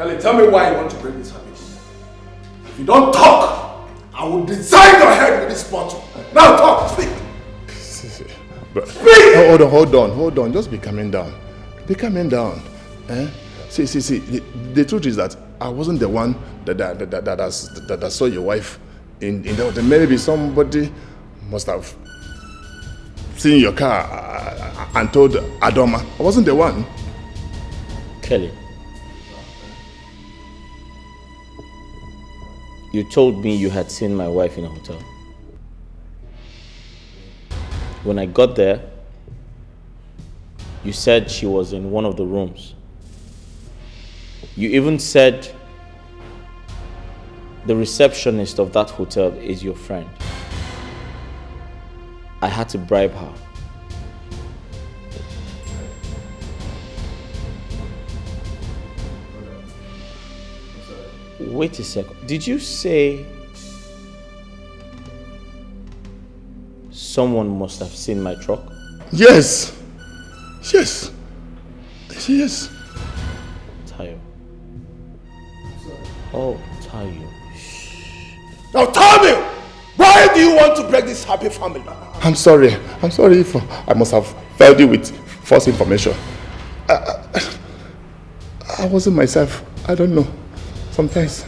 Kelly, tell me why you want to break this habit. If you don't talk, I will design your head with this bottle. Now talk, speak. But, speak! Hold on. Just be calming down. Be calming down. Eh? See. The truth is that I wasn't the one that saw your wife in the hotel. Maybe somebody must have seen your car and told Adoma. I wasn't the one. Kelly, you told me you had seen my wife in a hotel. When I got there, you said she was in one of the rooms. You even said the receptionist of that hotel is your friend. I had to bribe her. Wait a second. Did you say someone must have seen my truck? Yes. Tayo. Oh, Tayo. Now tell me, why do you want to break this happy family? I'm sorry if I must have failed you with false information. I wasn't myself. I don't know. Sometimes.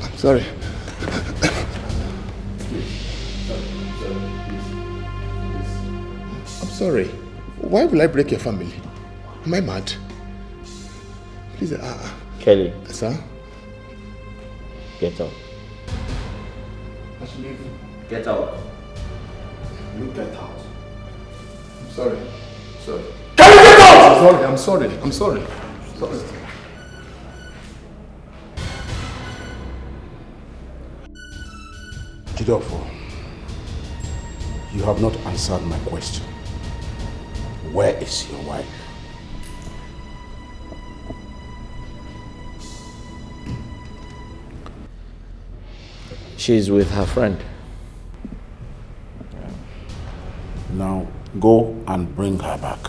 I'm sorry. I'm sorry. Why will I break your family? Am I mad? Please, Kelly. Sir? Get out. Get out. You get out. I'm sorry. Can you get out? I'm sorry. Jidofo, you have not answered my question. Where is your wife? She's with her friend. Now go and bring her back.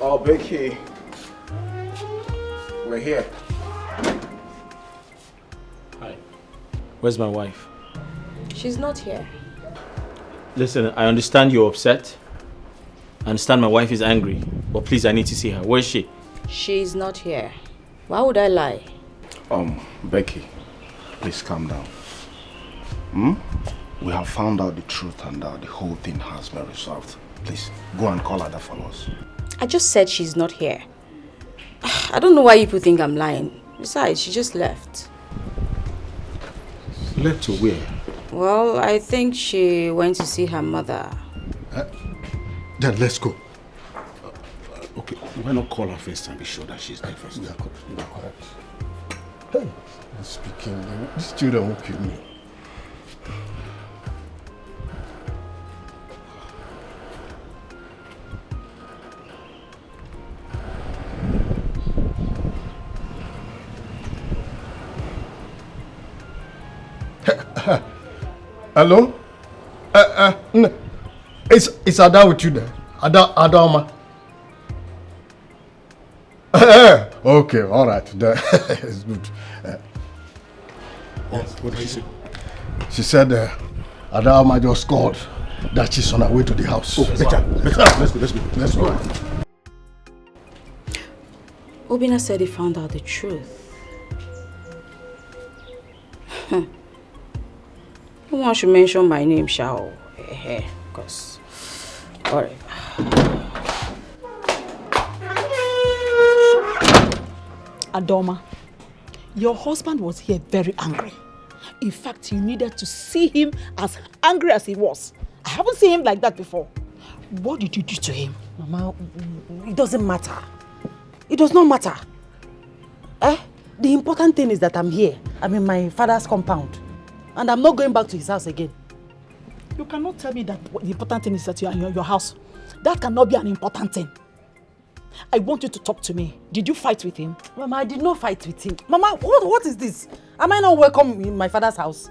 Oh, Becky. We're here. Hi. Where's my wife? She's not here. Listen, I understand you're upset. I understand my wife is angry. But please, I need to see her. Where is she? She's not here. Why would I lie? Becky, please calm down. We have found out the truth and the whole thing has been resolved. Please, go and call her for us. I just said she's not here. I don't know why people think I'm lying. Besides, she just left. Left to where? Well, I think she went to see her mother. Then let's go. Okay, why not call her first and be sure that she's there first? You're correct. Hey, I'm speaking. These children won't kill me. Hello? No. It's Ada with you there. Adama. Okay, all right. It's good. What did she say? She said Adama just called that she's on her way to the house. Oh, better. Let's go. Obina said he found out the truth. No one should mention my name, shall? Because... Alright. Adoma, your husband was here very angry In fact, you needed to see him as angry as he was. I haven't seen him like that before. What did you do to him? Mama, it doesn't matter. It does not matter. The important thing is that I'm here. I'm in my father's compound. And I'm not going back to his house again. You cannot tell me that the important thing is that you are in your house. That cannot be an important thing. I want you to talk to me. Did you fight with him? Mama, I did not fight with him. Mama, what is this? Am I not welcome in my father's house?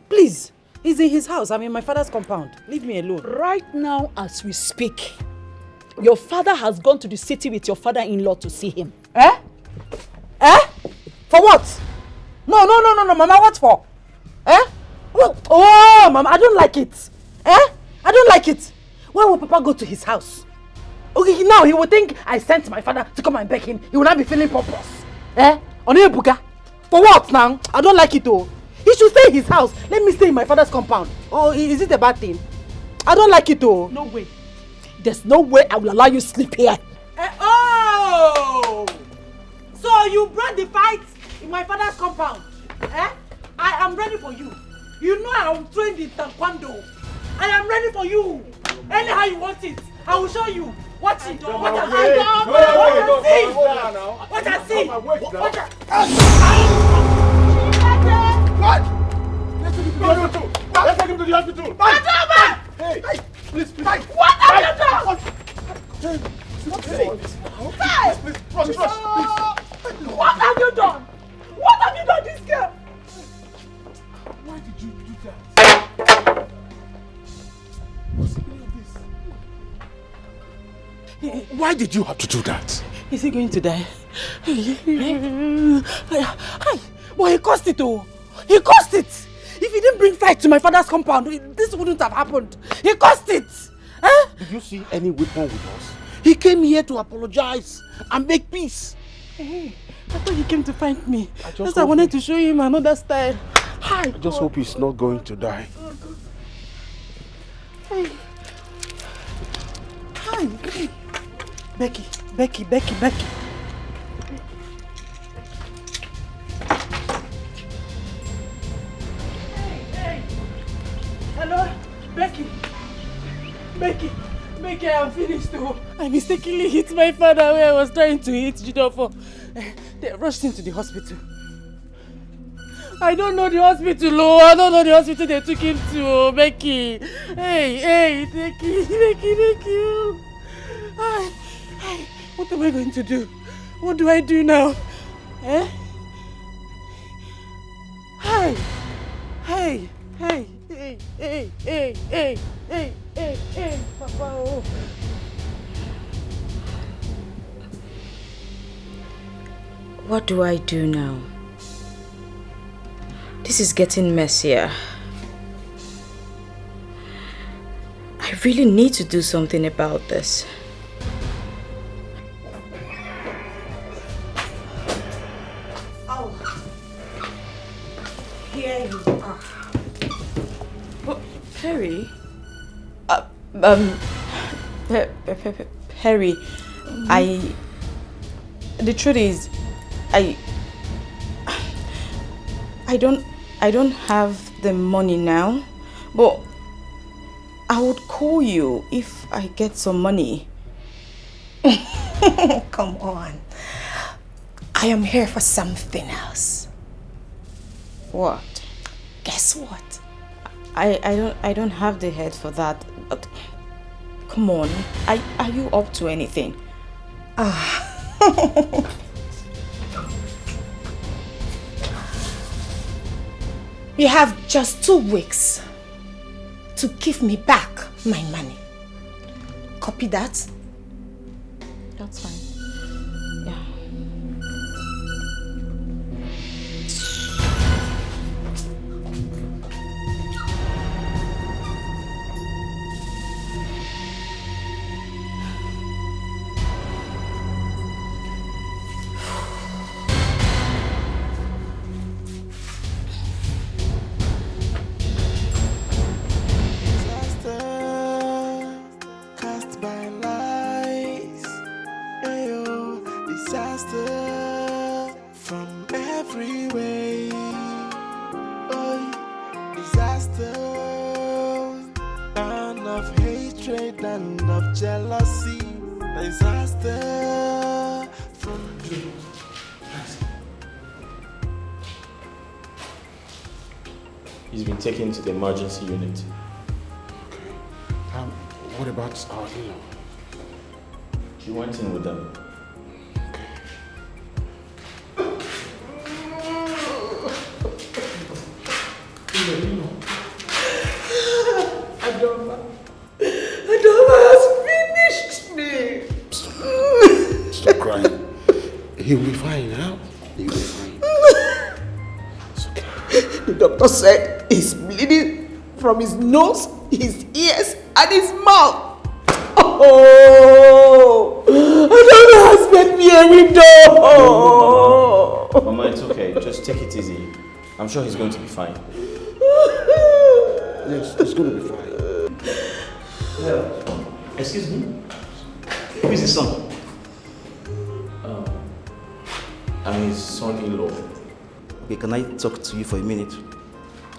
Please. He's in his house. I'm in my father's compound. Leave me alone. Right now, as we speak, your father has gone to the city with your father-in-law to see him. For what? No, Mama, what for? Oh, Mama, I don't like it. I don't like it. Why will Papa go to his house? Okay, now he will think I sent my father to come and beg him. He will not be feeling purpose. Onebuka? For what now? I don't like it though. He should stay in his house. Let me stay in my father's compound. Oh, is it a bad thing? I don't like it though. No way. There's no way I will allow you sleep here. Oh! So you brought the fight in my father's compound? I am ready for you. You know I am trained in taekwondo. I am ready for you. Anyhow you want it, I will show you. Watch it. Watch and see. What? Let's take him to the hospital. Hey, please. What have you done? Please. What have you done? What have you done, this girl? Why did you do that? Why did you have to do that? Is he going to die? But he caused it though. He caused it. If he didn't bring fight to my father's compound, this wouldn't have happened. He caused it. Did you see any weapon with us? He came here to apologize and make peace. Hey, I thought he came to find me. I wanted to show him another style. I just hope he's not going to die. Hey. Hi. Becky. Hey. Hello, Becky, I am finished too. I mistakenly hit my father where I was trying to hit Jidofo. They rushed him to the hospital. I don't know the hospital, I don't know the hospital they took him to, Becky. Hey, Becky. Hey, what am I going to do? What do I do now? Hey, Papa. Oh. What do I do now? This is getting messier. I really need to do something about this. Oh, here you are. What, Perry? Perry, the truth is, I don't have the money now, but I would call you if I get some money. Come on. I am here for something else. What? Guess what? I don't have the head for that. But come on, are you up to anything? You have just 2 weeks to give me back my money. Copy that? That's fine. Yeah. From every way. burden of jealousy, disaster from you. He's been taken to the emergency unit. Okay. What about our in-law? He went in with them. Adoma has finished me. Stop crying. He'll be fine now. He'll be fine. It's okay. The doctor said he's bleeding from his nose, his ears, and his mouth. Oh, Adoma has made me a widow. Mama, it's okay. Just take it easy. I'm sure he's going to be fine. Yes, he's going to be fine. Excuse me? Who is his son? I'm his son-in-law. Okay, can I talk to you for a minute?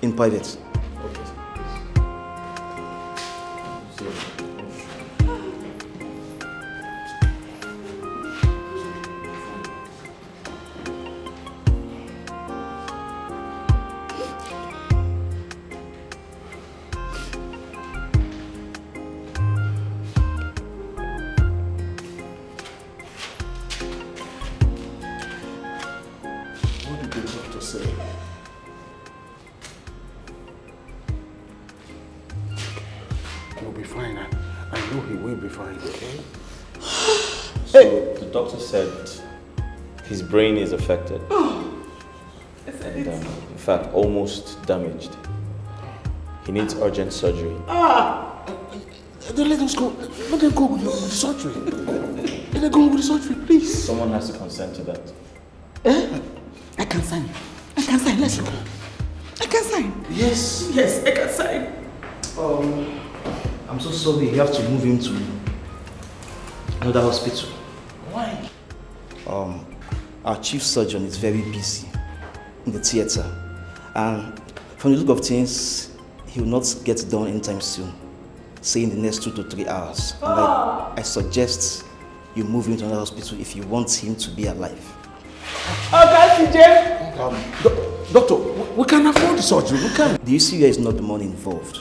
In private. Okay. What did the doctor say? He'll be fine. I know he will be fine, okay? So the doctor said his brain is affected. And, in fact, almost damaged. He needs urgent surgery. Then let us go. Let them go with the surgery. Let them go with the surgery, please. Someone has to consent to that. I can sign. I can sign. Let's go. I can sign. Yes. Yes, I can sign. I'm so sorry, you have to move him to another hospital. Why? Our chief surgeon is very busy in the theater, and from the look of things, he will not get done anytime soon, say in the next 2 to 3 hours. And I suggest you move him to another hospital if you want him to be alive. Okay, CJ. Doctor, we can afford the surgery. We can. The issue here is not the money involved.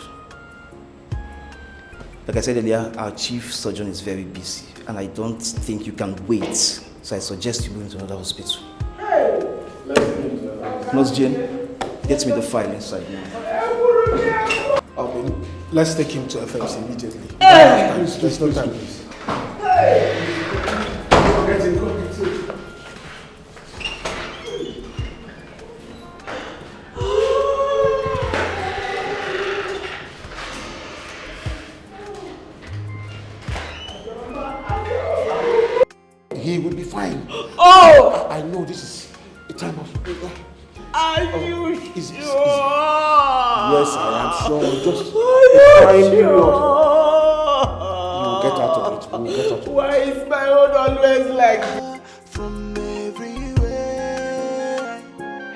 Like I said earlier, our chief surgeon is very busy, and I don't think you can wait. So I suggest you move him to another hospital. Nurse Jane, get me the file inside now. Okay, let's take him to FMC immediately. There's no time. Go get him, go get him. He will be fine. Oh! I know this is a time of... Are you Yes, sure? I am sure. Just Are you find me sure? You'll get out of it. We'll get out of it. Why is my own always like this? From everywhere.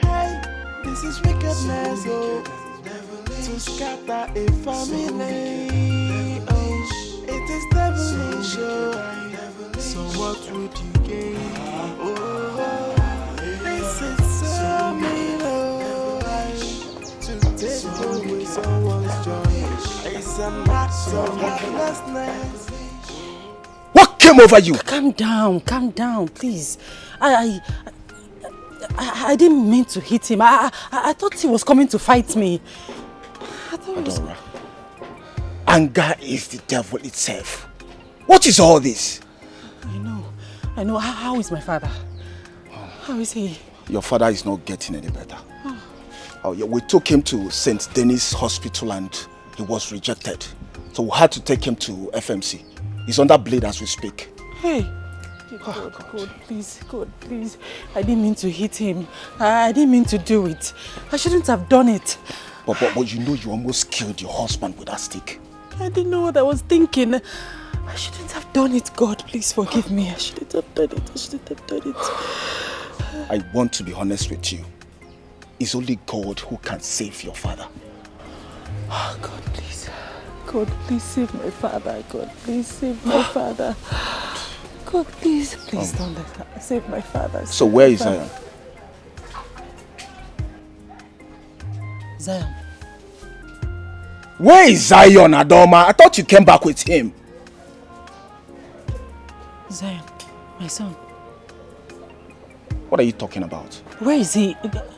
Hey, this is wickedness, oh, to scatter a family. Oh, it is devilish, oh. So what would you gain? Oh, this is so mean, oh, to take away someone's joy. It's an act of heartlessness. What came over you? Calm down, please. I didn't mean to hit him. I thought he was coming to fight me. I thought it was... Adora, anger is the devil itself. What is all this? I know. How is my father? How is he? Your father is not getting any better. Oh, yeah, we took him to St. Denis Hospital and he was rejected. So we had to take him to FMC. He's under bleed as we speak. Hey. God, please. I didn't mean to hit him. I didn't mean to do it. I shouldn't have done it. But you know you almost killed your husband with that stick. I didn't know what I was thinking. I shouldn't have done it. God, please forgive me. I shouldn't have done it. I want to be honest with you. It's only God who can save your father. Oh, God, please. God, please save my father. God, please save my father. God, please don't let her save my father. So where is Zion? Zion. Where is Zion, Adoma? I thought you came back with him. Zion, my son. What are you talking about? Where is he?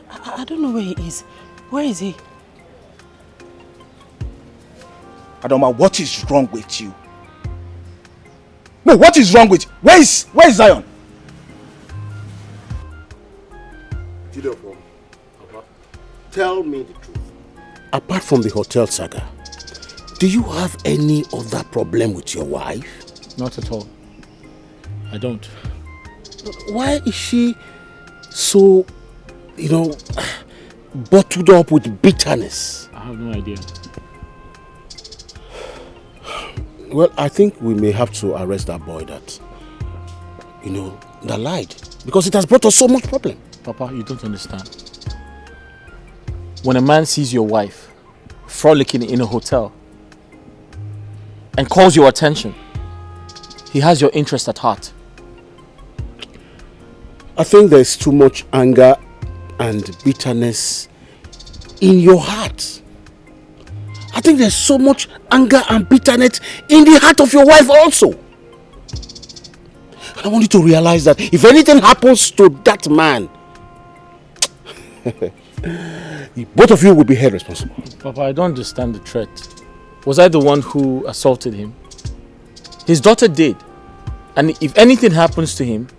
I don't know where he is. Where is he? Adoma, what is wrong with you? No, what is wrong with you? Where is Zion? Tell me the truth. Apart from the hotel saga, do you have any other problem with your wife? Not at all. I don't. Why is she so, bottled up with bitterness? I have no idea. Well, I think we may have to arrest that boy that lied. Because it has brought us so much problem. Papa, you don't understand. When a man sees your wife frolicking in a hotel and calls your attention, he has your interest at heart. I think there's too much anger and bitterness in your heart. I think there's so much anger and bitterness in the heart of your wife also. I want you to realize that if anything happens to that man, both of you will be held responsible. Papa, I don't understand the threat. Was I the one who assaulted him? His daughter did. And if anything happens to him,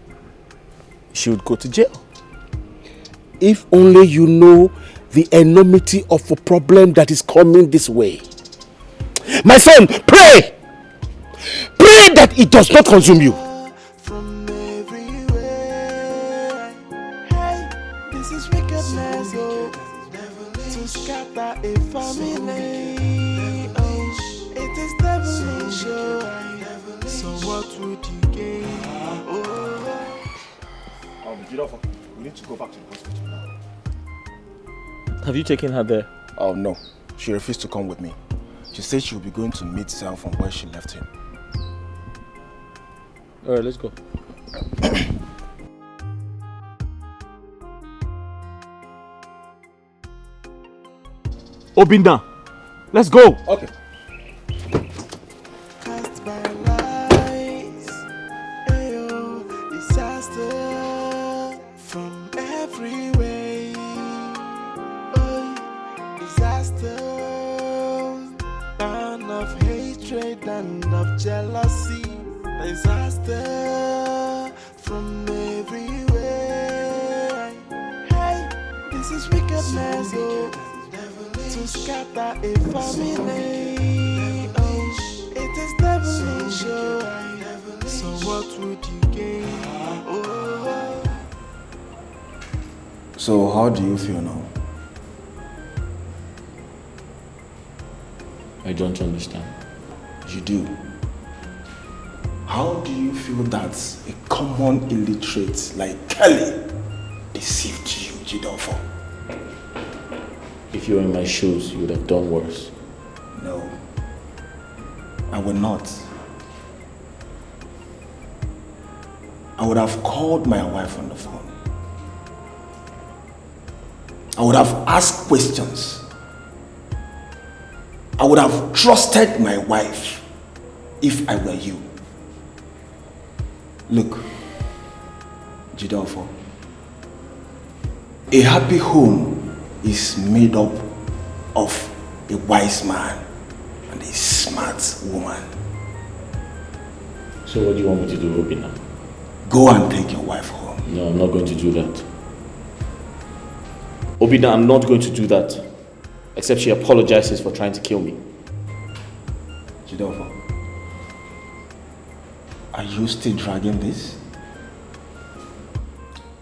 she would go to jail. If only you know the enormity of a problem that is coming this way. My son, pray! Pray that it does not consume you. From everywhere. Hey, this is wickedness, oh. To scatter a family. Oh, it is devilish, oh. So what would you gain? We need to go back to the hospital now. Have you taken her there? Oh no, she refused to come with me. She said she will be going to meet Zion from where she left him. Alright, let's go. Obinna, let's go. Okay. Cast by lies, ayo, disaster from every way. Oh, disaster, and of hatred and of jealousy. Disaster from everywhere. Hey, this is wickedness, oh. To scatter a family. Oh, it is devilish, oh. So what would you gain? Oh. So how do you feel now? I don't understand. You do. How do you feel that a common illiterate like Kelly deceived you, Jidofo? If you were in my shoes, you would have done worse. No, I would not. I would have called my wife on the phone. I would have asked questions. I would have trusted my wife if I were you. Look, Jidofo, a happy home is made up of a wise man and a smart woman. So what do you want me to do, Obinna? Go and take your wife home. No, I'm not going to do that. Obinna, I'm not going to do that. Except she apologizes for trying to kill me. Jidofo, are you still dragging this?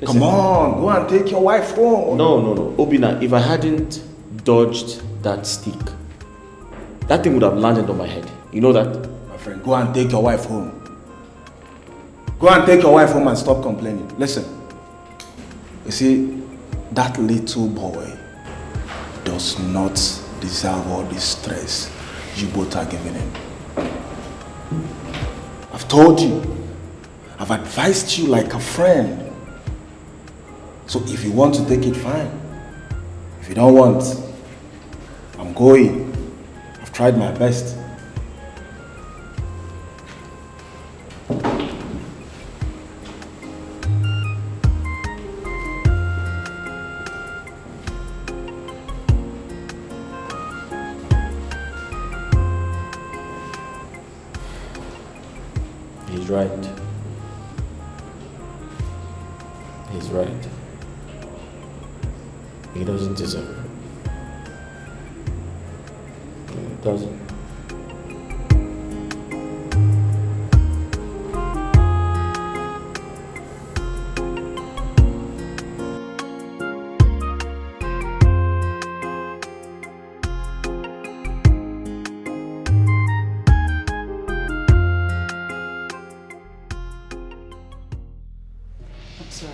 Listen. Come on, go and take your wife home. No. Obinna, if I hadn't dodged that stick, that thing would have landed on my head. You know that? My friend, go and take your wife home. Go and take your wife home and stop complaining. Listen, you see, that little boy does not deserve all this stress you both are giving in. I've told you. I've advised you like a friend. So if you want to take it, fine. If you don't want, I'm going. I've tried my best. He's right. He's right. He doesn't deserve it. He doesn't. I'm sorry.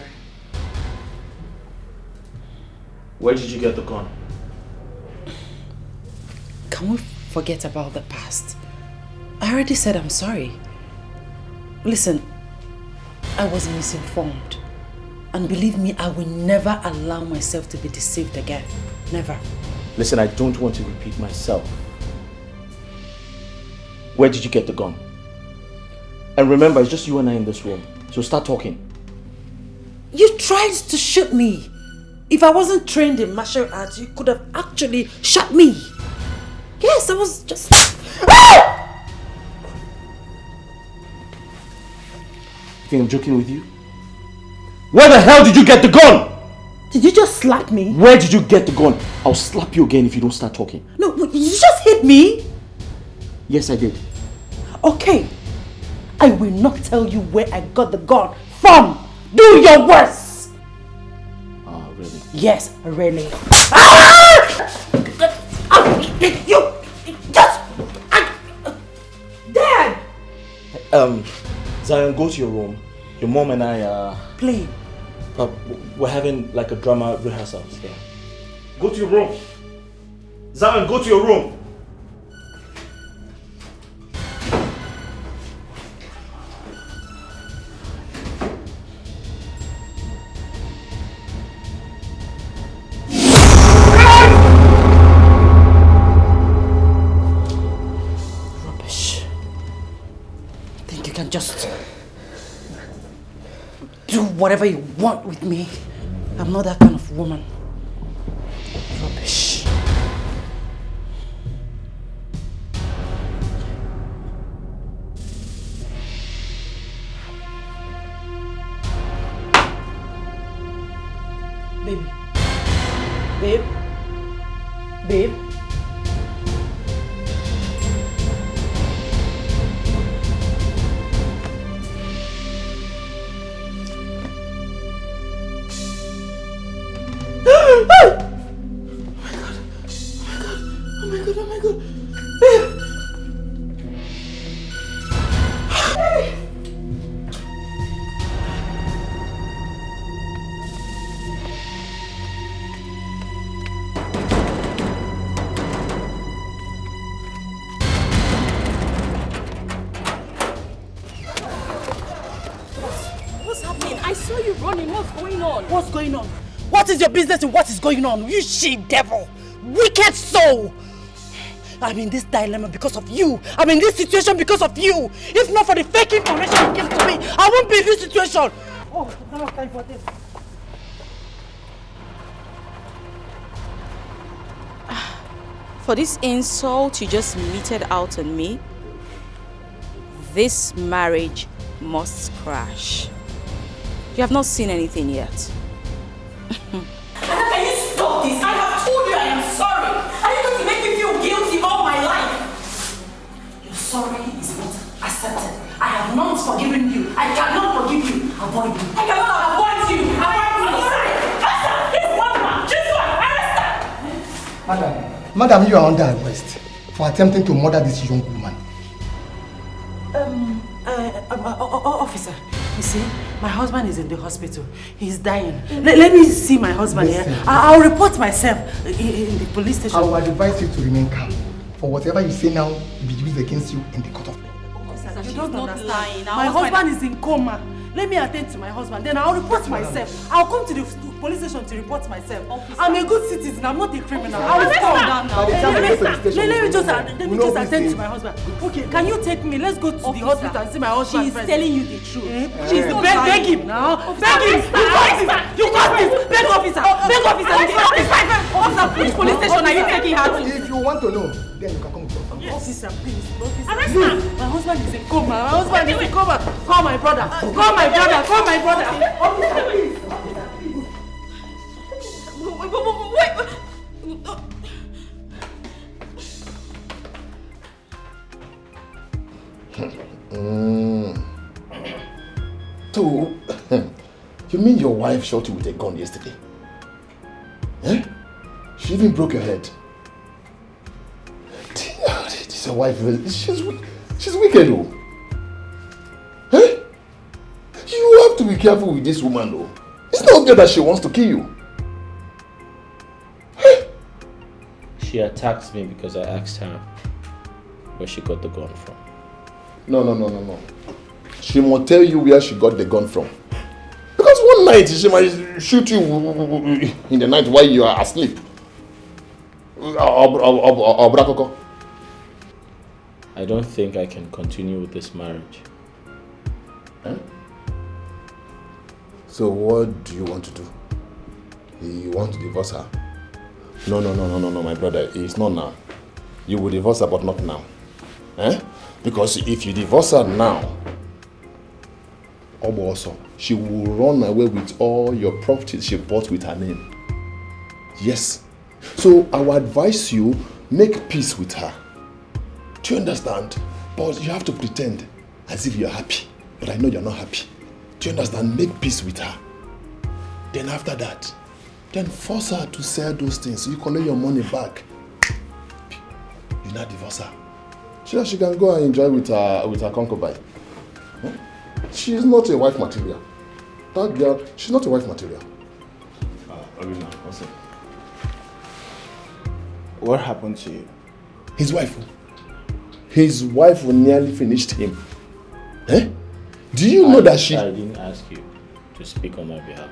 Where did you get the gun? Can we forget about the past? I already said I'm sorry. Listen, I was misinformed. And believe me, I will never allow myself to be deceived again. Never. Listen, I don't want to repeat myself. Where did you get the gun? And remember, it's just you and I in this room. So start talking. You tried to shoot me. If I wasn't trained in martial arts, you could have actually shot me. Yes, I was just... You think I'm joking with you? Where the hell did you get the gun? Did you just slap me? Where did you get the gun? I'll slap you again if you don't start talking. No, you just hit me. Yes, I did. Okay. I will not tell you where I got the gun from. Do your worst. Ah, really? Yes, really. You just... Dad! Zion, go to your room. Your mom and I are... Play. We're having like a drama rehearsal. Yeah. Go to your room. Zion, go to your room. Just do whatever you want with me. I'm not that kind of woman. Rubbish. Baby. Babe. Babe. What is your business and what is going on? You she-devil! Wicked soul! I'm in this dilemma because of you. I'm in this situation because of you. If not for the fake information you gave to me, I won't be in this situation. Oh, I don't have time for this. For this insult you just meted out on me, this marriage must crash. You have not seen anything yet. Can you stop this? I have told you I am sorry. Are you going to make me feel guilty all my life? Your sorry is not accepted. I have not forgiven you. I cannot forgive you. Avoid me. I cannot avoid you. Avoid me. Arrest her! This woman! This one! Arrest her! Madam, you are under arrest for attempting to murder this young woman. Officer, you see, my husband is in the hospital. He's dying. Let me see my husband here. I'll report myself in the police station. I will advise you to remain calm for whatever you say now will be used against you in the court of law. You don't understand. My husband is in coma. Let me attend to my husband. Then I'll report myself. I'll come to the police station to report myself. I'm a good citizen. I'm not a criminal. I will come down now. Let me just attend to my husband. Okay, can you take me? Let's go to the hospital and see my husband. She's telling you the truth. She's beg him now. Beg him. You got this. Beg officer. Beg officer. Officer, which police station are you taking her to? If you want to know, then you can come with us. Officer, please. Arrest her. My husband is in coma. My husband is in coma. Call my brother. Call my brother. Call my brother. Officer, please. So, you mean your wife shot you with a gun yesterday? Eh? She even broke your head. This is your wife. She's wicked, though. Eh? You have to be careful with this woman, though. It's not good that she wants to kill you. She attacked me because I asked her where she got the gun from. No. She must tell you where she got the gun from. Because one night she might shoot you in the night while you are asleep. I don't think I can continue with this marriage. Huh? So what do you want to do? You want to divorce her? No, my brother. It's not now. You will divorce her, but not now. Eh? Because if you divorce her now, also, she will run away with all your properties she bought with her name. Yes. So I will advise you, make peace with her. Do you understand? But you have to pretend as if you're happy. But I know you're not happy. Do you understand? Make peace with her. Then after that, then force her to sell those things so you collect your money back. You not divorce her. So that she can go and enjoy with her concubine. Huh? She is not a wife material. That girl, she's not a wife material. What happened to you? His wife. His wife nearly finished him. Eh? Do you know that she... I didn't ask you to speak on my behalf.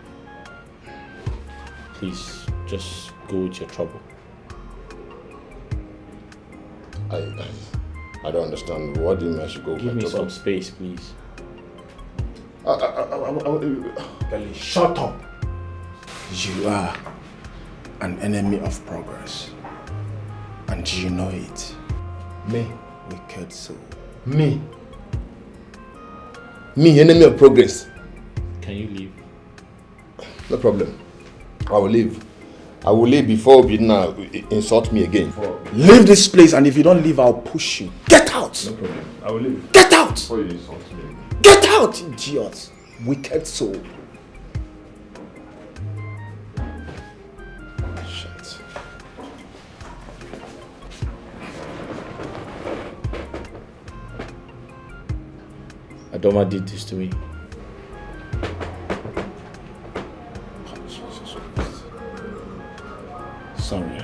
Please, just go with your trouble. I don't understand. What do you mean I should go with my trouble? Give me some space, please. Kelly, shut up. You are an enemy of progress. And you know it. Me? Wicked soul. Me, enemy of progress. Can you leave? No problem. I will leave. I will leave before you now insult me again. Leave this place, and if you don't leave, I'll push you. Get out! No problem. I will leave. Get out! Before you insult me again. Get out, idiot! Wicked soul. Shit. Adoma did this to me. Sorry.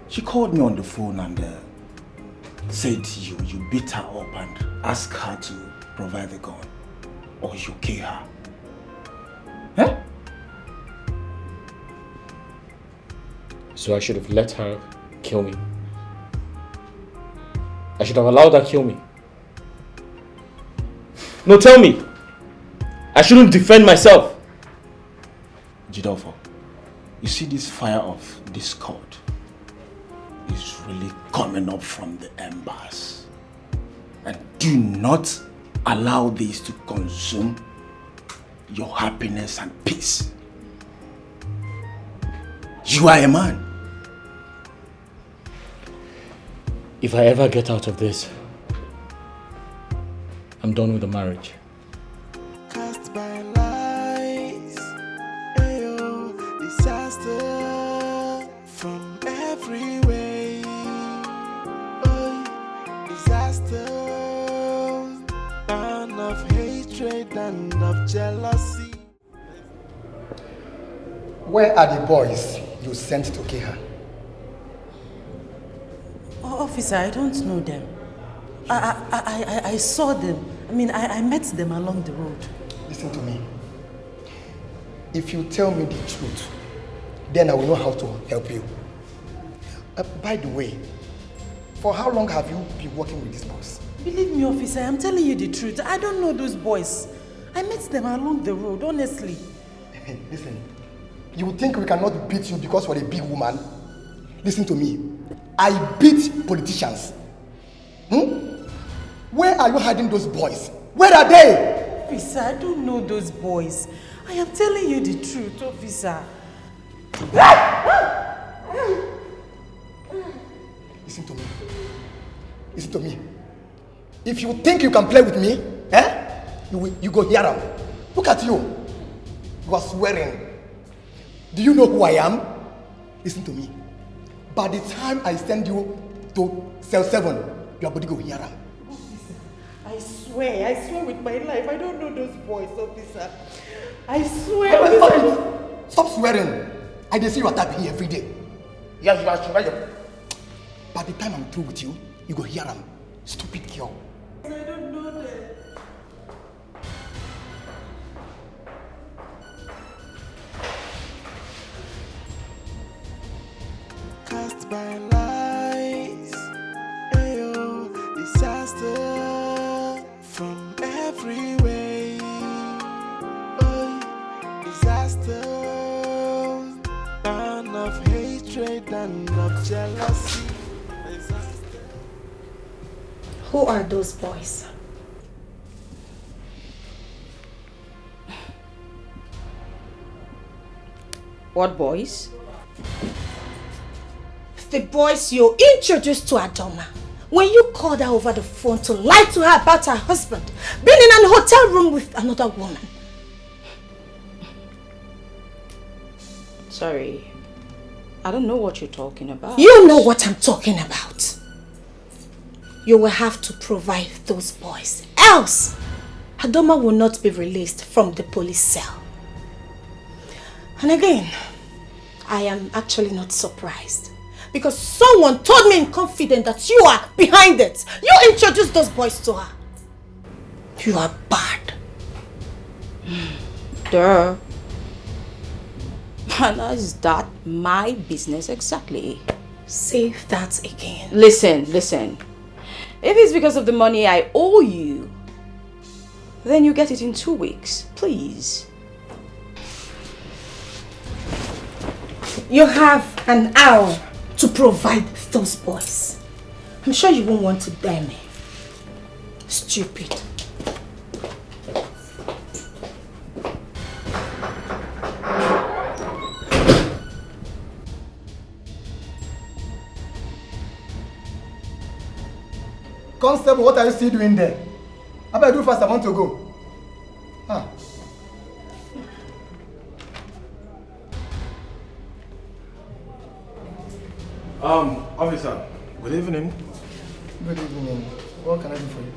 She called me on the phone and said you beat her up and asked her to provide the gun or you kill her. Huh? So I should have let her kill me. I should have allowed her kill me. No, tell me. I shouldn't defend myself. Jidolfo, you see this fire of discord is really coming up from the embers. And do not allow this to consume your happiness and peace. You are a man. If I ever get out of this, I'm done with the marriage. Cast by lights, ayo, disaster from every way. Oh, disaster, and of hatred and of jealousy. Where are the boys you sent to kill her? Officer, I don't know them. I saw them. I mean, I met them along the road. Listen to me. If you tell me the truth, then I will know how to help you. By the way, for how long have you been working with these boys? Believe me, officer, I'm telling you the truth. I don't know those boys. I met them along the road, honestly. Listen, you think we cannot beat you because you're a big woman? Listen to me. I beat politicians. Where are you hiding those boys? Where are they? Officer, I don't know those boys. I am telling you the truth, officer. Listen to me. Listen to me. If you think you can play with me, you go hear them. Look at you. You are swearing. Do you know who I am? Listen to me. By the time I send you to cell 7, your body go hear them. I swear with my life, I don't know those boys, officer. I swear. Stop swearing. I dey see you attack me every day. Yeah, you are sure. By the time I'm through with you, you go hear them. Stupid girl. I don't know them. Cast by lies, ayo, disaster from every way. Oh, disaster, and of hatred and of jealousy. Who are those boys? What boys? The boys you introduced to Adoma when you called her over the phone to lie to her about her husband being in an hotel room with another woman. Sorry, I don't know what you're talking about. You know what I'm talking about. You will have to provide those boys. Else, Adoma will not be released from the police cell. And again, I am actually not surprised. Because someone told me in confidence that you are behind it. You introduced those boys to her. You are bad. Duh. And is that my business exactly? Say that again. Listen. If it's because of the money I owe you, then you get it in 2 weeks, please. You have an hour to provide those boys. I'm sure you won't want to dare me. Stupid. Constable, what are you still doing there? How about I do fast? I want to go. Officer, good evening. Good evening. What can I do for you?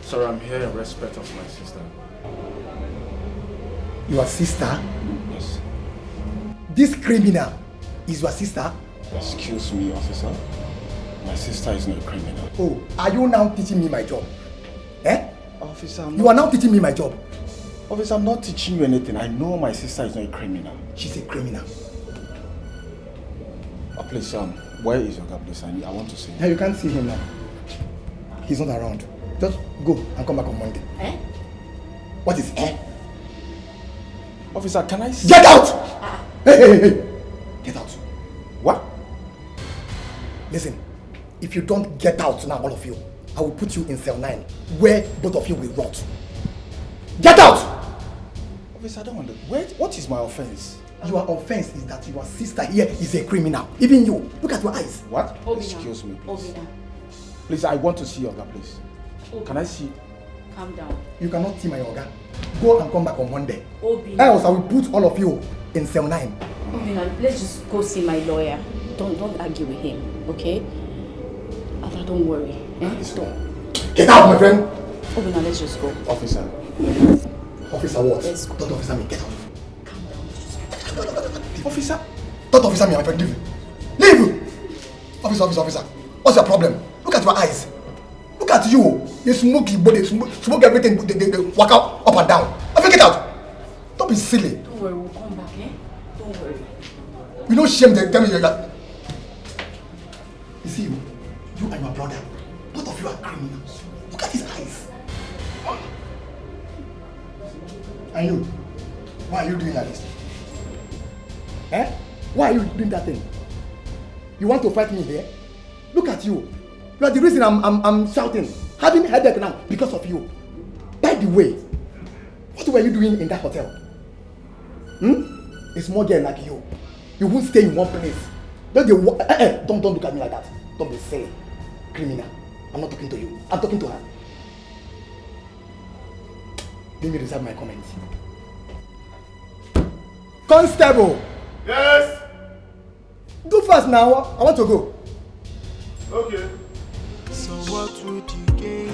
Sir, I'm here in respect of my sister. Your sister? Yes. This criminal is your sister? Excuse me, officer. My sister is not a criminal. Oh, are you now teaching me my job? Officer, you are now teaching me my job. Officer, I'm not teaching you anything. I know my sister is not a criminal. She's a criminal. Please, where is your guy, please? I want to see him. Yeah, you can't see him now. He's not around. Just go and come back on Monday. What is Officer, can I see? Get out! Hey! Get out. What? Listen, if you don't get out now, all of you, I will put you in cell 9, where both of you will rot. Get out! Officer, I don't want to. Wait, what is my offense? Your offense is that your sister here is a criminal. Even you. Look at your eyes. What? Excuse me, please. Please, I want to see your guy, please. Can I see? Calm down. You cannot see my Oga. Go and come back on Monday. Obi. Else I will put all of you in cell 9. Obina, let's just go see my lawyer. Don't argue with him, okay? Ada, don't worry. Get out, my friend. Obina, let's just go. Officer. Officer what? Let's go. Don't officer me, get out. Officer? Don't officer me, my friend. Leave. Leave! Officer. What's your problem? Look at your eyes. Look at you. They smoke your body, smoke everything. They walk out up and down. I think it out. Don't be silly. Don't worry, we'll come back, eh? Don't worry. You know shame they tell me that. You see you and your brother, both of you are criminals. Look at his eyes. And you, why are you doing like this? Eh? Why are you doing that thing? You want to fight me here? Look at you. You are the reason I'm shouting, having headache now because of you. By the way, what were you doing in that hotel? A small girl like you. You won't stay in one place. Don't look at me like that. Don't be silly. Criminal. I'm not talking to you. I'm talking to her. Let me reserve my comments. Constable! Yes? Go fast now. I want to go. Okay. So what would you gain?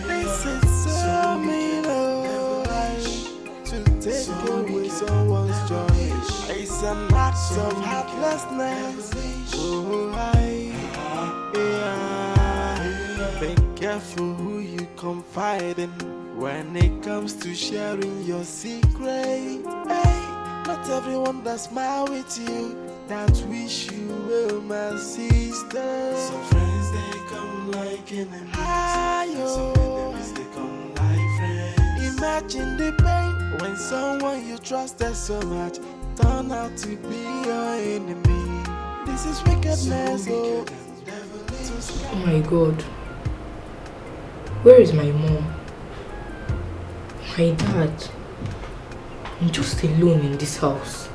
This is so mean, to take away someone's joy. It's an act of heartlessness. Be careful who you confide in when it comes to sharing your secret. Not everyone that smile with you that wish you well, my sister. Some friends they come like enemies. Some enemies they come like friends. Imagine the pain when someone you trusted so much turn out to be your enemy. This is wickedness. Oh my God. Where is my mom? My dad? I'm just alone in this house.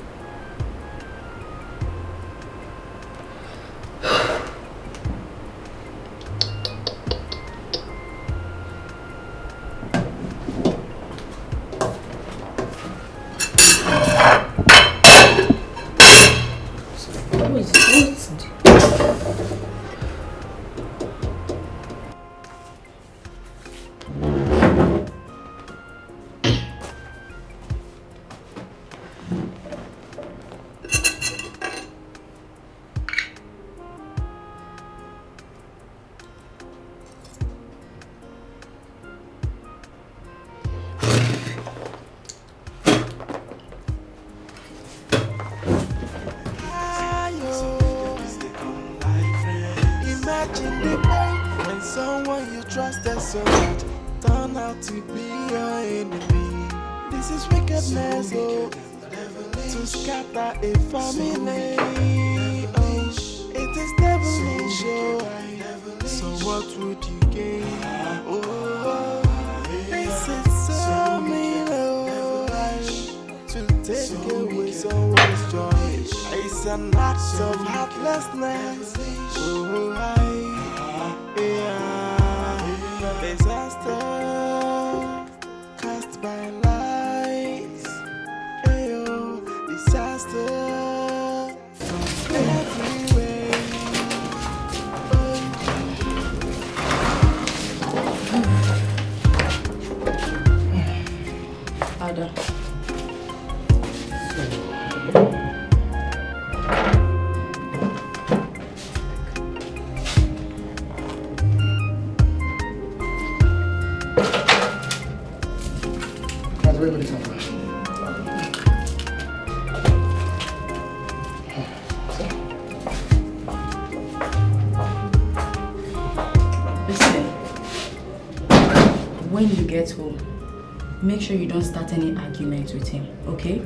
Make sure you don't start any arguments with him, okay?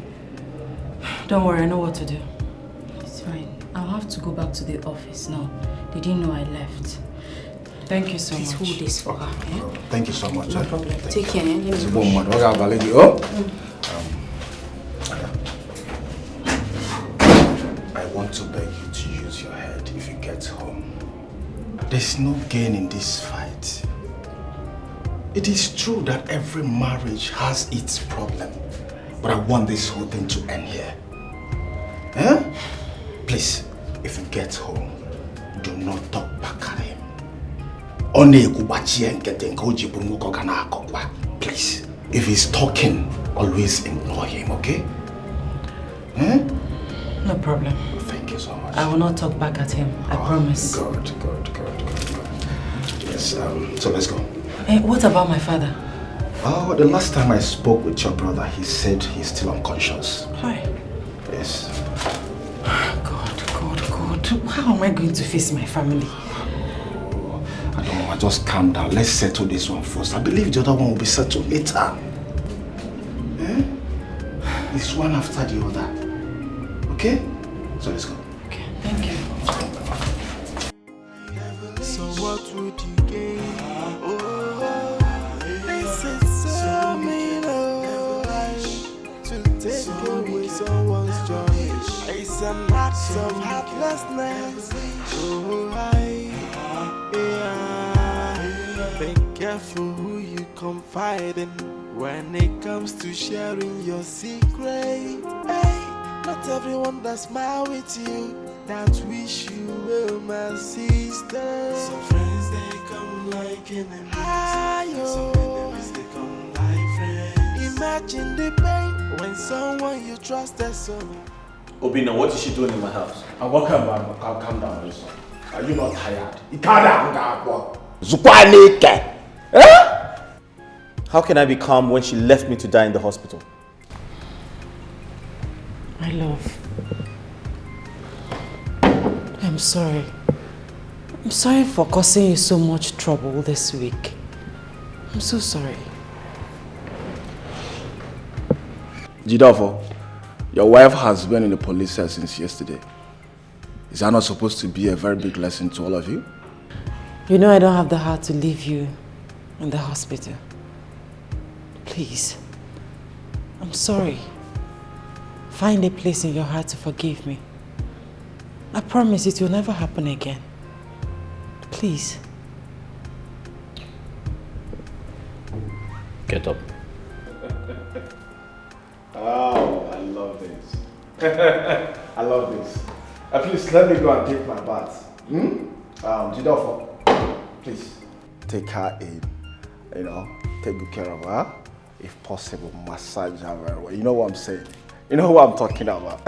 Don't worry, I know what to do. It's fine. I'll have to go back to the office now. They didn't know I left. Thank you so much. Please hold this for her, eh? Thank you so much. No problem. Take care, eh? Let me I want to beg you to use your head if you get home. There's no gain in this fight. It is true that every marriage has its problem, but I want this whole thing to end here. Eh? Please, if you get home, do not talk back at him. Please, if he's talking, always ignore him, okay? Eh? No problem. Thank you so much. I will not talk back at him. I promise. Good. Yes, so let's go. Hey, what about my father? Oh, the last time I spoke with your brother, he said he's still unconscious. Hi. Yes. God. How am I going to face my family? I don't know, just calm down. Let's settle this one first. I believe the other one will be settled later. Eh? It's one after the other. Okay? So let's go. Okay, thank you. So what would you gain? This is so mean, to take away someone's joy. It's an act of heartlessness. Be careful who you confide in when it comes to sharing your secret. Hey, not everyone that smile with you that wish you well, my sister. Some friends they come like enemies. Some enemies they come like friends. Imagine the pain when someone you trusted so. Obina, what is she doing in my house? Welcome, man. Calm down, listen. Are you not tired? How can I be calm when she left me to die in the hospital? My love. I'm sorry. I'm sorry for causing you so much trouble this week. I'm so sorry. Jidofo, your wife has been in the police cell since yesterday. Is that not supposed to be a very big lesson to all of you? You know I don't have the heart to leave you in the hospital. Please. I'm sorry. Find a place in your heart to forgive me. I promise it will never happen again. Please. Get up. Oh, I love this. I love this. Please let me go and take my bath. Jidofo, please take her in. Take good care of her. If possible, massage her very well. You know what I'm saying? You know what I'm talking about.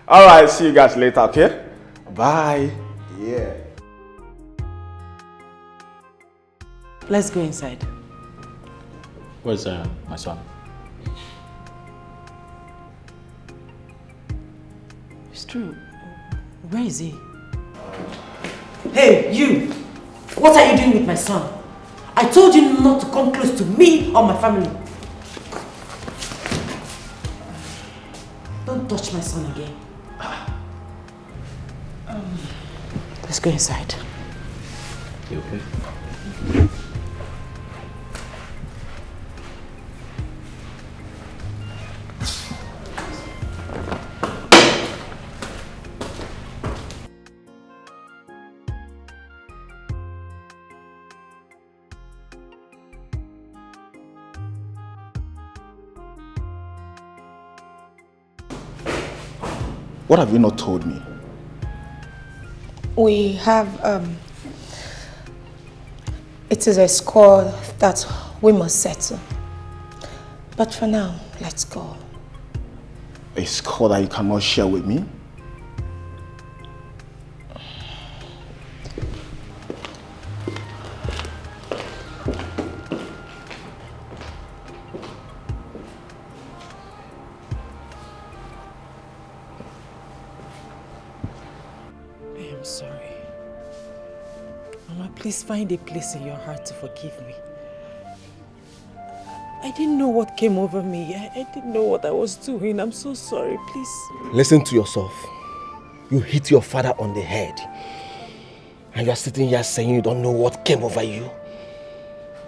Alright, see you guys later, okay? Bye. Yeah. Let's go inside. Where's my son? It's true. Where is he? Hey, you! What are you doing with my son? I told you not to come close to me or my family. Don't touch my son again. Let's go inside. You okay? What have you not told me? We have, it is a score that we must settle. But for now, let's go. A score that you cannot share with me? Please find a place in your heart to forgive me. I didn't know what came over me. I didn't know what I was doing. I'm so sorry, please. Listen to yourself. You hit your father on the head. And you're sitting here saying you don't know what came over you.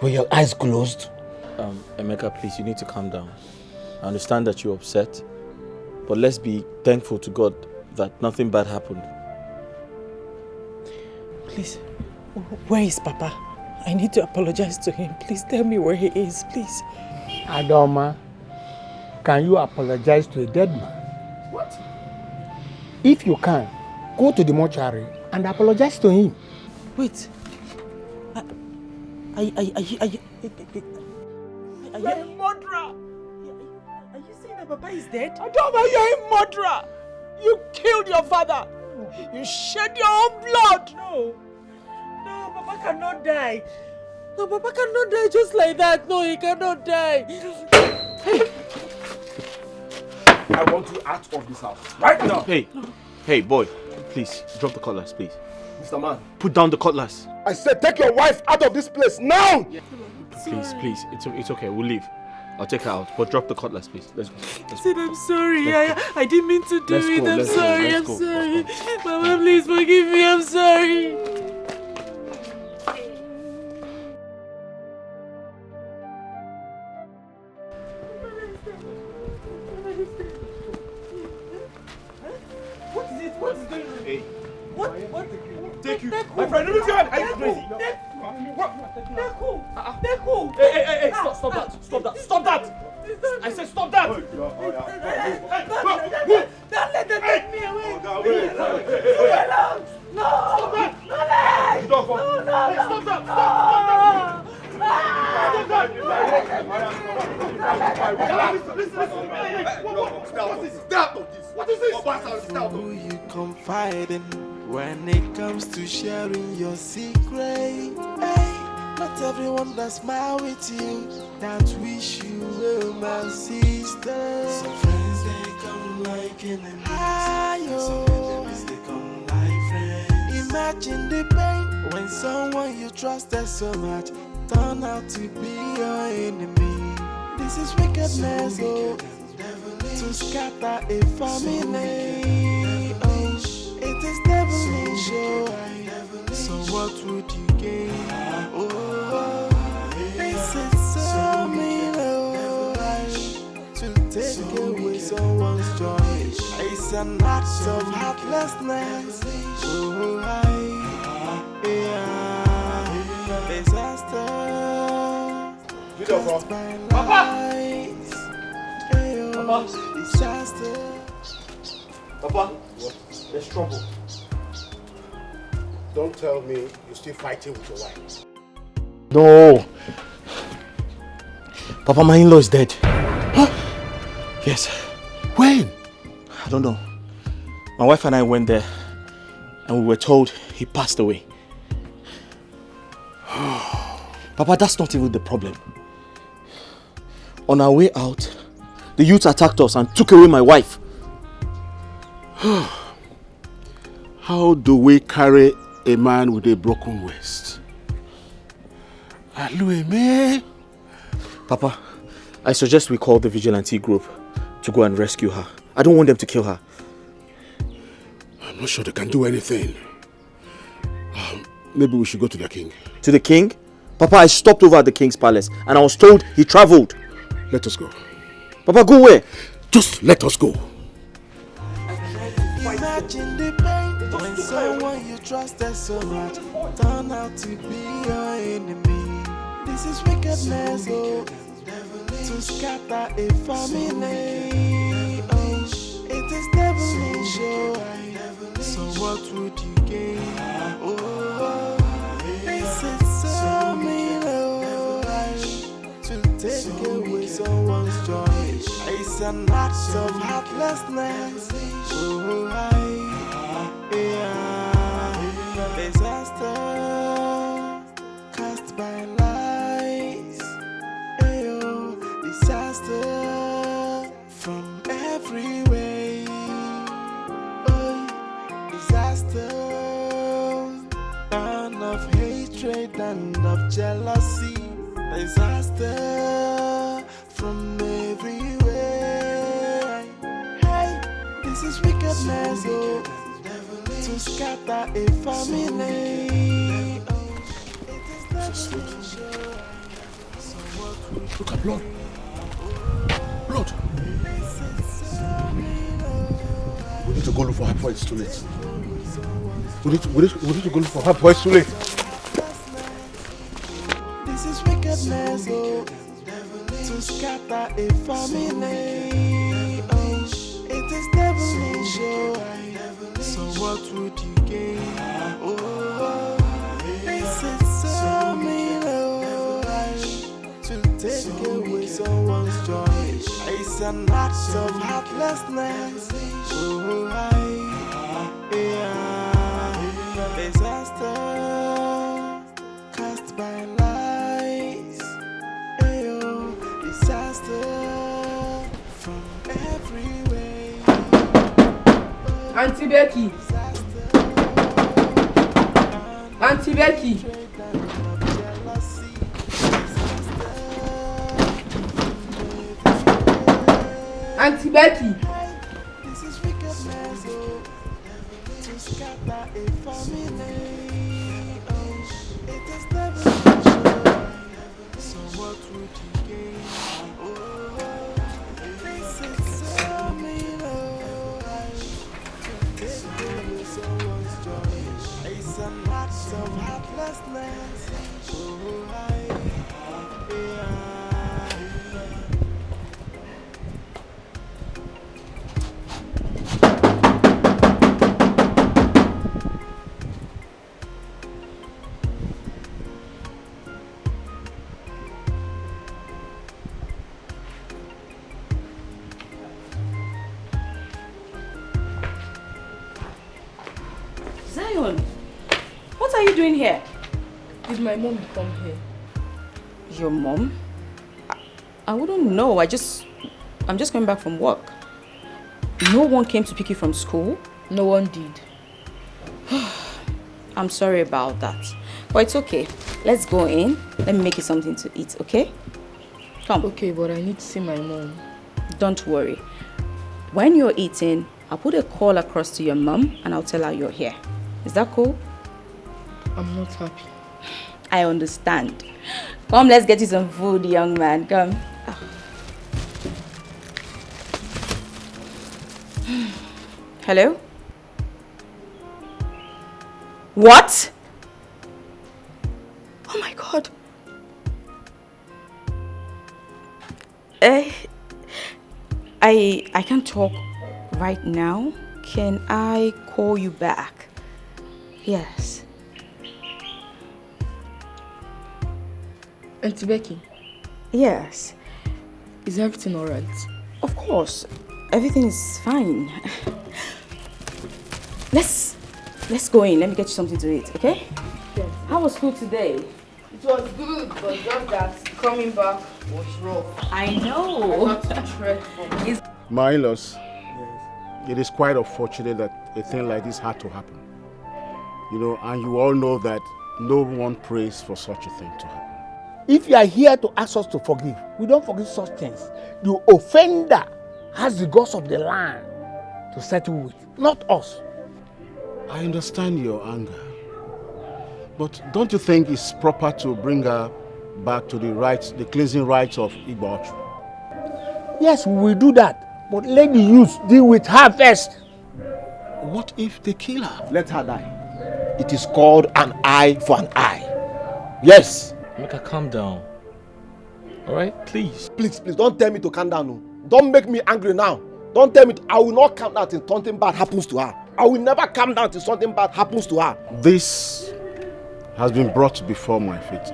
Were your eyes closed? Emeka, please, you need to calm down. I understand that you're upset, but let's be thankful to God that nothing bad happened. Please. Where is Papa? I need to apologize to him. Please tell me where he is, please. Adoma, can you apologize to a dead man? What? If you can, go to the mortuary and apologize to him. Wait. Are you a murderer? Are you saying that Papa is dead? Adoma, you're a murderer! You killed your father. You shed your own blood. No, Papa cannot die. No, Papa cannot die just like that. No, he cannot die. I want you out of this house right now. Hey, boy, please drop the cutlass, please. Mr. Man, put down the cutlass. I said take your wife out of this place now. Please, it's okay. We'll leave. I'll take her out, but drop the cutlass, please. Let's go. Sid, I'm sorry. I didn't mean to do it. I'm sorry. I'm sorry. Mama, please forgive me. I'm sorry. What is it? What is going on? Hey. What? Take you. My friend, leave your hand. Are you crazy? Deku! Hey, stop that. I said stop that. Don't let them take me away. No! Stop that. No! Stop that. What is this? Who you confide in when it comes to sharing your secret? Hey, not everyone that smile with you, that wish you well, my sister. Some friends they come like enemies, some enemies they come like friends. Imagine the pain when someone you trusted so much turn out to be your enemy. This is wickedness, to scatter a family. Oh, it is devilish, so what would you gain? Oh, this is so mean, to take away someone's joy. It's an act of heartlessness. Oh, disaster. Papa! Papa, there's trouble. Don't tell me you're still fighting with your wife. No. Papa, my in-law is dead. Huh? Yes. When? I don't know. My wife and I went there and we were told he passed away. Papa, that's not even the problem. On our way out, the youths attacked us and took away my wife. How do we carry a man with a broken waist? Papa, I suggest we call the vigilante group to go and rescue her. I don't want them to kill her. I'm not sure they can do anything. Maybe we should go to the king. To the king? Papa, I stopped over at the king's palace and I was told he traveled. Let us go. Papa, go where? Just let us go. Imagine the pain when someone you trusted so much turn out to be your enemy. This is wickedness, to scatter a family. Oh, it is devilish, so what would you gain? Oh, this is so mean, to take away someone's joy. It's an act of heartlessness. Oh, disaster cast by lies. Disaster from every way. Disaster, and of hatred and of jealousy. Disaster from everywhere. Hey, this is wickedness, to scatter a family. Look at blood. Blood. We need to go look for her before it's too late. We need to go look for her before it's too late. This is wickedness, to scatter a family. Oh, it is devilish, so what would you gain? Oh, this is so mean, to take away someone's joy. It's an act of heartlessness. Oh, disaster cast by lies. Ayo, disaster from every way. Auntie Becky. Auntie Becky. Auntie Becky. This is wickedness, to scatter a family. It is never so what would you gain? This is so mean, someone's joy. It's an act of heartlessness. Zion, what are you doing here? Did my mom come here? Your mom? I wouldn't know. I'm just coming back from work. No one came to pick you from school? No one did. I'm sorry about that. But it's okay. Let's go in. Let me make you something to eat, okay? Come. Okay, but I need to see my mom. Don't worry. When you're eating, I'll put a call across to your mom and I'll tell her you're here. Is that cool? I'm not happy. I understand. Come, let's get you some food, young man. Come. Hello? What? Oh my God. I can't talk right now. Can I call you back? Yes. Auntie Becky? Yes. Is everything alright? Of course. Everything is fine. Let's go in. Let me get you something to eat, okay? Yes. How was school today? It was good, but just that coming back was rough. I know. I got dreadful. My in-laws, it is quite unfortunate that a thing like this had to happen. You know, and you all know that no one prays for such a thing to happen. If you are here to ask us to forgive, we don't forgive such things. The offender has the gods of the land to settle with, not us. I understand your anger, but don't you think it's proper to bring her back to the cleansing rites of Igbo? Yes, we will do that, but let the youth deal with her first. What if they kill her? Let her die. It is called an eye for an eye. Yes. Make her calm down. Alright, please. Please, don't tell me to calm down. No. Don't make me angry now. Don't tell me I will not calm down till something bad happens to her. I will never calm down till something bad happens to her. This has been brought before my feet,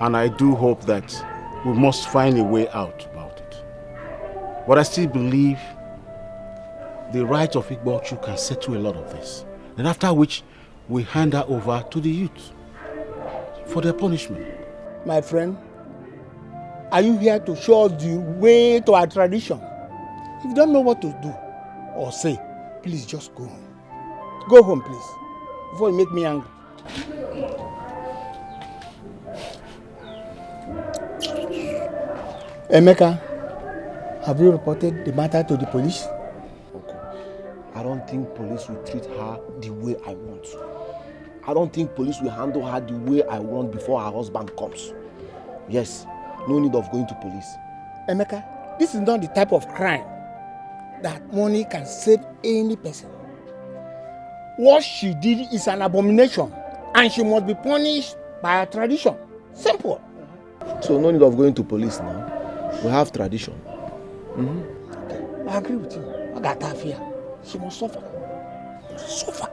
and I do hope that we must find a way out about it. But I still believe the right of Igbo can settle a lot of this. And after which, we hand her over to the youth for their punishment. My friend, are you here to show us the way to our tradition? If you don't know what to do or say, please just go home. Go home, please, before you make me angry. Emeka, have you reported the matter to the police? Okay. I don't think police will treat her the way I want. I don't think police will handle her the way I want before her husband comes. Yes, no need of going to police. Emeka, this is not the type of crime that money can save any person. What she did is an abomination and she must be punished by our tradition. Simple. So no need of going to police now. We have tradition. Okay. I agree with you. I got her fear. She must suffer. Suffer.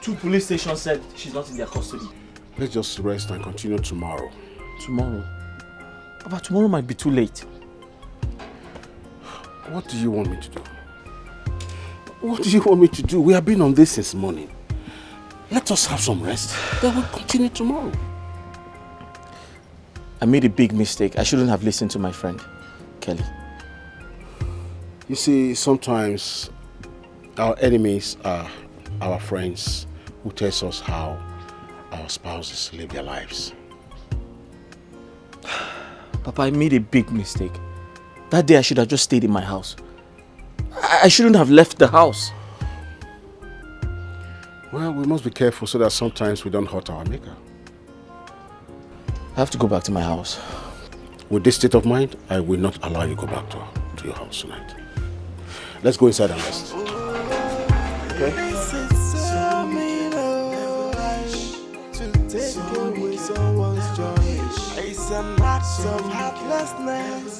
2 police stations said she's not in their custody. Let's just rest and continue tomorrow. Tomorrow? Papa, tomorrow might be too late. What do you want me to do? What do you want me to do? We have been on this since morning. Let us have some rest. Then we'll continue tomorrow. I made a big mistake. I shouldn't have listened to my friend, Kelly. You see, sometimes our enemies are our friends who tells us how our spouses live their lives. Papa, I made a big mistake. That day I should have just stayed in my house. I shouldn't have left the house. Well, we must be careful so that sometimes we don't hurt our maker. I have to go back to my house. With this state of mind, I will not allow you to go back to your house tonight. Let's go inside and rest. Okay? It's an act of heartlessness.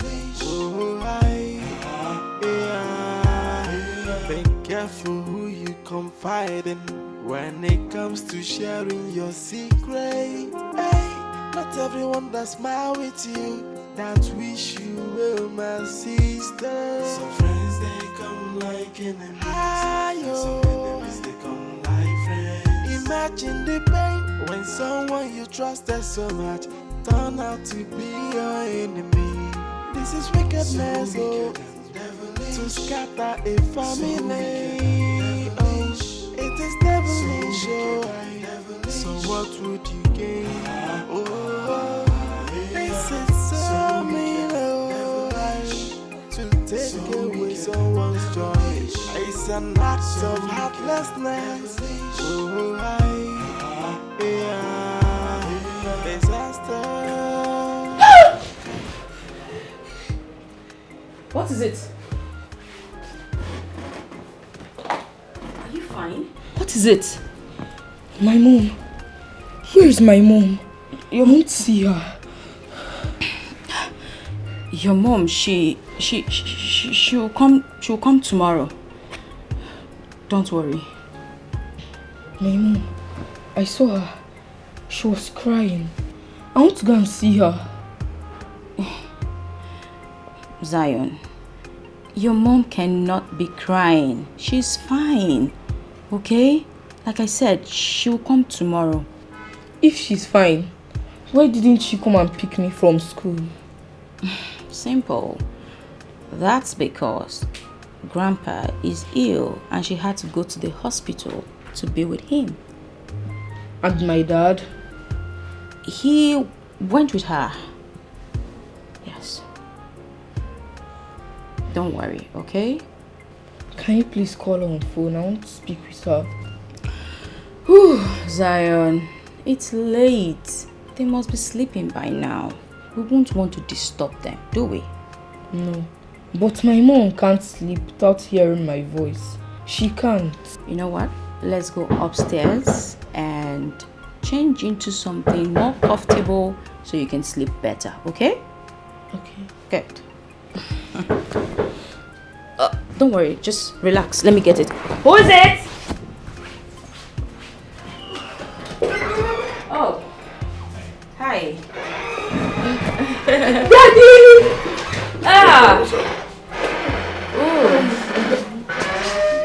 Be careful who you confide in when it comes to sharing your secret. Not everyone that smile with you that wish you well, my sister. Some friends they come like enemies. Some enemies they come like friends. Imagine the pain when someone you trusted so much turn out to be your enemy. This is wickedness, to scatter a family. Oh, it is devilish, so what would you gain? Oh, this is so mean, to take away someone's joy. It's an act of heartlessness. Oh, disaster. What is it? Are you fine? What is it? My mom. Where is my mom? You won't see her. Your mom, she'll come tomorrow. Don't worry. My mom, I saw her. She was crying. I want to go and see her. Zion, your mom cannot be crying. She's fine. Okay? Like I said, she'll come tomorrow. If she's fine, why didn't she come and pick me from school? Simple. That's because Grandpa is ill and she had to go to the hospital to be with him. And my dad? He went with her. Yes. Don't worry, okay? Can you please call her on phone? I want to speak with her. Whew, Zion, it's late. They must be sleeping by now. We won't want to disturb them, do we? No. But my mom can't sleep without hearing my voice. She can't. You know what? Let's go upstairs and change into something more comfortable so you can sleep better, okay? Okay. Good. Don't worry, just relax. Let me get it. Who is it? Oh. Hi. Daddy! Ah! Ooh.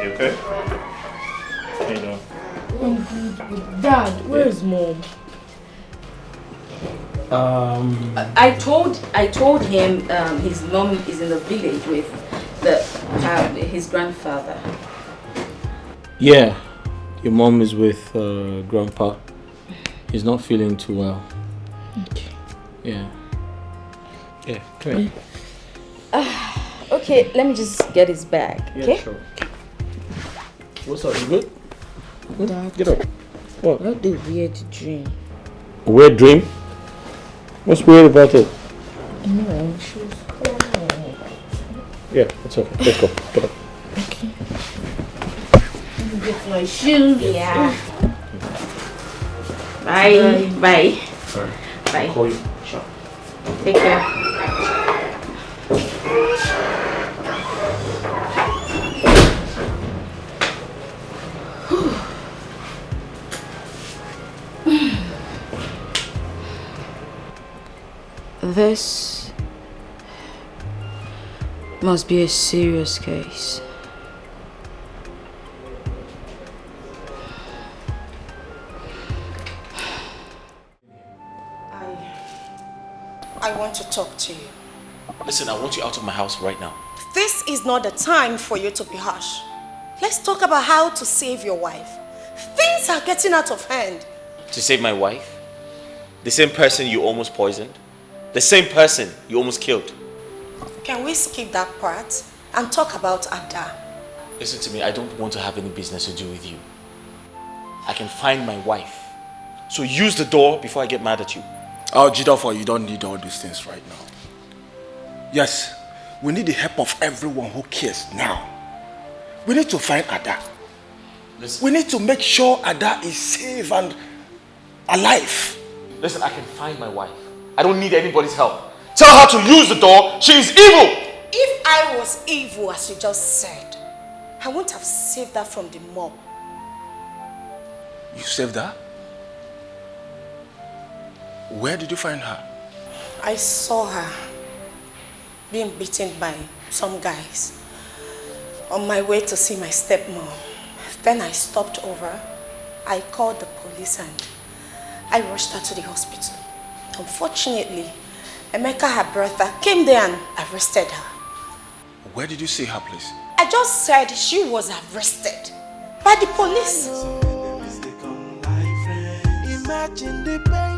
You okay? How you doing? Dad, where is mom? I told him his mom is in the village with his grandfather. Yeah, your mom is with Grandpa. He's not feeling too well. Okay. Yeah. Yeah, come here. Okay, let me just get his bag, okay? Yeah, sure. What's up, you good? Dad, get up. What? I had a weird dream. A weird dream? What's weird about it? No, she was crying. Yeah, it's okay. Let's go. Get up. Okay. Let me get my shoes. Yeah. Bye. Bye. Alright. Bye. I'll call you. Sure. Take care. This must be a serious case. I want to talk to you. Listen, I want you out of my house right now. This is not the time for you to be harsh. Let's talk about how to save your wife. Things are getting out of hand. To save my wife? The same person you almost poisoned? The same person you almost killed? Can we skip that part and talk about Ada? Listen to me, I don't want to have any business to do with you. I can find my wife. So use the door before I get mad at you. Oh, Jidofor, you don't need all these things right now. Yes, we need the help of everyone who cares now. We need to find Ada. Listen. We need to make sure Ada is safe and alive. Listen, I can find my wife. I don't need anybody's help. Tell her to use the door. She is evil. If I was evil, as you just said, I wouldn't have saved her from the mob. You saved her? Where did you find her? I saw her being beaten by some guys on my way to see my stepmom. Then I stopped over. I called the police and I rushed her to the hospital. Unfortunately, Emeka, her brother, came there and arrested her. Where did you see her, please? I just said she was arrested by the police. Imagine the pain.